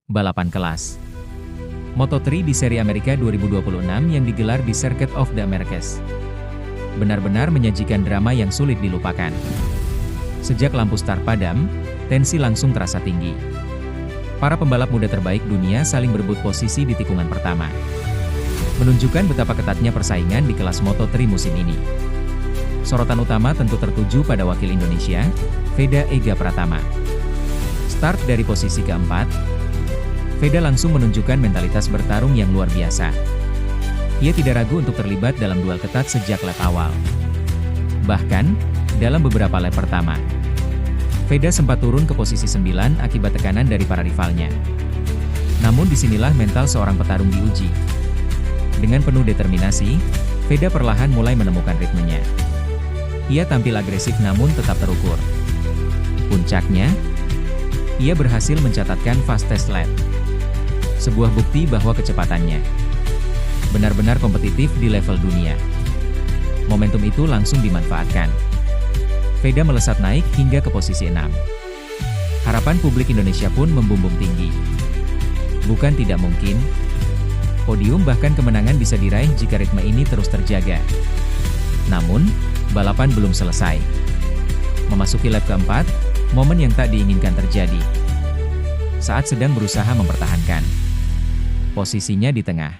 Balapan kelas Moto3 di seri Amerika 2026 yang digelar di Circuit of the Americas. Benar-benar menyajikan drama yang sulit dilupakan. Sejak lampu start padam, tensi langsung terasa tinggi. Para pembalap muda terbaik dunia saling berebut posisi di tikungan pertama. Menunjukkan betapa ketatnya persaingan di kelas Moto3 musim ini. Sorotan utama tentu tertuju pada wakil Indonesia, Veda Ega Pratama. Start dari posisi keempat, Veda langsung menunjukkan mentalitas bertarung yang luar biasa. Ia tidak ragu untuk terlibat dalam duel ketat sejak lap awal. Bahkan, dalam beberapa lap pertama, Veda sempat turun ke posisi 9 akibat tekanan dari para rivalnya. Namun disinilah mental seorang petarung diuji. Dengan penuh determinasi, Veda perlahan mulai menemukan ritmenya. Ia tampil agresif namun tetap terukur. Puncaknya, ia berhasil mencatatkan fastest lap. Sebuah bukti bahwa kecepatannya benar-benar kompetitif di level dunia. Momentum itu langsung dimanfaatkan. Veda melesat naik hingga ke posisi 6. Harapan publik Indonesia pun membumbung tinggi. Bukan tidak mungkin, podium bahkan kemenangan bisa diraih jika ritme ini terus terjaga. Namun, balapan belum selesai. Memasuki lap keempat, momen yang tak diinginkan terjadi. Saat sedang berusaha mempertahankan posisinya di tengah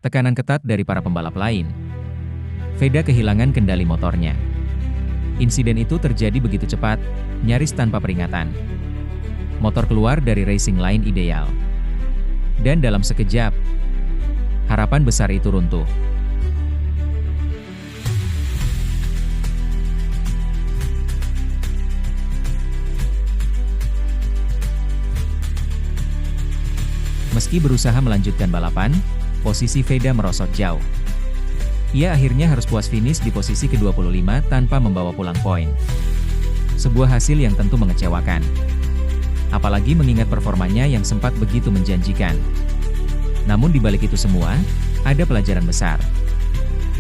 tekanan ketat dari para pembalap lain, Veda kehilangan kendali motornya. Insiden itu terjadi begitu cepat, nyaris tanpa peringatan. Motor keluar dari racing line ideal. Dan dalam sekejap, harapan besar itu runtuh. Meski berusaha melanjutkan balapan, posisi Veda merosot jauh. Ia akhirnya harus puas finish di posisi ke-25 tanpa membawa pulang poin. Sebuah hasil yang tentu mengecewakan. Apalagi mengingat performanya yang sempat begitu menjanjikan. Namun di balik itu semua, ada pelajaran besar.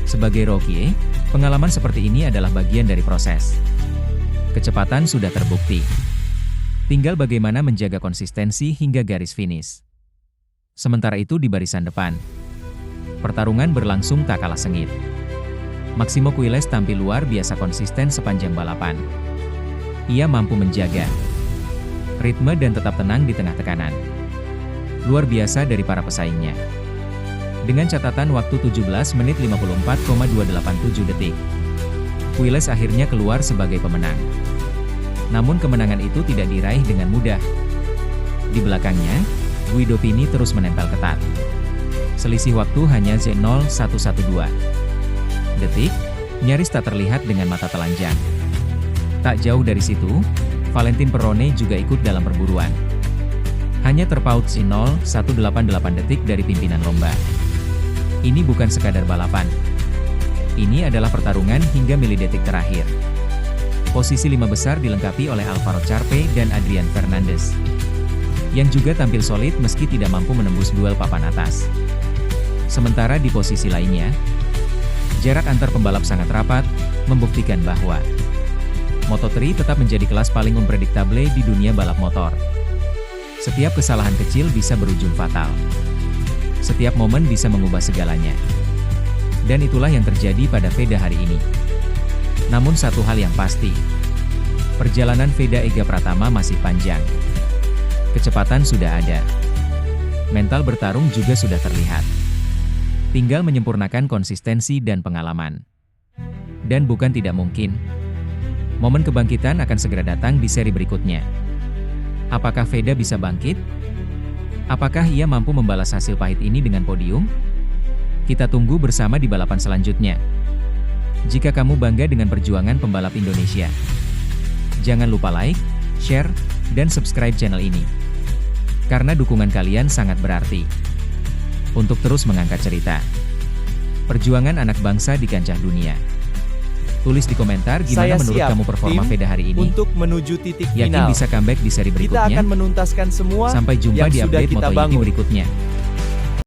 Sebagai rookie, pengalaman seperti ini adalah bagian dari proses. Kecepatan sudah terbukti. Tinggal bagaimana menjaga konsistensi hingga garis finish. Sementara itu di barisan depan, pertarungan berlangsung tak kalah sengit. Maximo Quiles tampil luar biasa konsisten sepanjang balapan. Ia mampu menjaga ritme dan tetap tenang di tengah tekanan. Luar biasa dari para pesaingnya. Dengan catatan waktu 17 menit 54,287 detik, Quiles akhirnya keluar sebagai pemenang. Namun kemenangan itu tidak diraih dengan mudah. Di belakangnya, Guido Pini terus menempel ketat. Selisih waktu hanya 0,112 detik, nyaris tak terlihat dengan mata telanjang. Tak jauh dari situ, Valentin Perrone juga ikut dalam perburuan. Hanya terpaut 0,188 detik dari pimpinan lomba. Ini bukan sekadar balapan. Ini adalah pertarungan hingga milidetik terakhir. Posisi 5 besar dilengkapi oleh Alvaro Charpe dan Adrian Fernandez, yang juga tampil solid meski tidak mampu menembus duel papan atas. Sementara di posisi lainnya, jarak antar pembalap sangat rapat, membuktikan bahwa Moto3 tetap menjadi kelas paling unpredictable di dunia balap motor. Setiap kesalahan kecil bisa berujung fatal. Setiap momen bisa mengubah segalanya. Dan itulah yang terjadi pada Veda hari ini. Namun satu hal yang pasti, perjalanan Veda Ega Pratama masih panjang. Kecepatan sudah ada. Mental bertarung juga sudah terlihat. Tinggal menyempurnakan konsistensi dan pengalaman. Dan bukan tidak mungkin, momen kebangkitan akan segera datang di seri berikutnya. Apakah Veda bisa bangkit? Apakah ia mampu membalas hasil pahit ini dengan podium? Kita tunggu bersama di balapan selanjutnya. Jika kamu bangga dengan perjuangan pembalap Indonesia, jangan lupa like, share, dan subscribe channel ini. Karena dukungan kalian sangat berarti untuk terus mengangkat cerita perjuangan anak bangsa di kancah dunia. Tulis di komentar gimana menurut kamu performa Veda hari ini. Untuk menuju titik Yakin final, bisa comeback di seri berikutnya? kita akan menuntaskan semua Sampai jumpa yang di sudah update kita MotoGP bangun. berikutnya.